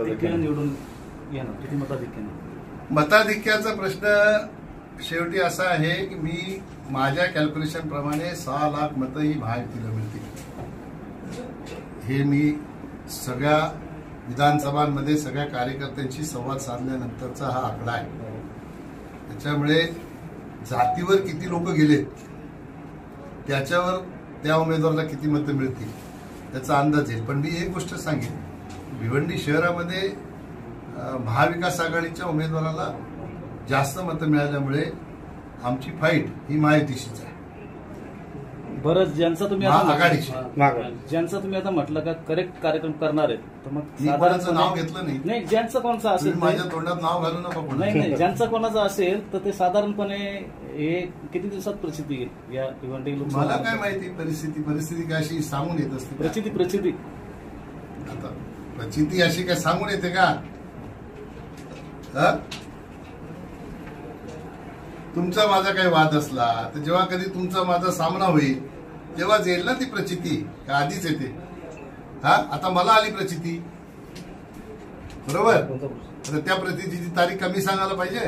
निवडून येणार किती मताधिक्याने? मताधिक्याचा प्रश्न शेवटी असा आहे की मी माझ्या कॅल्क्युलेशन प्रमाणे 6 लाख मतं ही महायुतीला मिळतील. हे मी सगळ्या विधानसभांमध्ये सगळ्या कार्यकर्त्यांशी संवाद साधल्यानंतरचा हा आकडा आहे. त्याच्यामुळे जातीवर किती लोक गेलेत त्याच्यावर त्या उमेदवाराला किती मतं मिळतील त्याचा अंदाज येईल. पण मी एक गोष्ट सांगेन, भिवंडी शहरामध्ये महाविकास आघाडीच्या उमेदवाराला जास्त मतं मिळाल्यामुळे आमची फाईट ही महायुतीशीच आहे. बरं, ज्यांचा तुम्ही आता म्हटलं का करेक्ट कार्यक्रम करणार आहेत, तर मग कोणाचं नाव घेतलं नाही. ज्यांचं कोणाचं असेल माझ्या तोंडात नाव घालू नका. नाही, ज्यांचं कोणाचं असेल तर ते साधारणपणे हे किती दिवसात प्रसिद्धी येईल या भिवंडी लोकसभा? मला काय माहिती परिस्थिती काय अशी सांगून येत असते. प्रचिती आता प्रचिती अशी काय सांगून येते का? तुमचा माझा काही वाद असला तर जेव्हा कधी तुमचा माझा सामना होईल तेव्हाच येईल ना ती प्रचिती, का आधीच येते? आता मला आली प्रचिती, बरोबर? त्या प्रचितीची तारीख कमी सांगायला पाहिजे.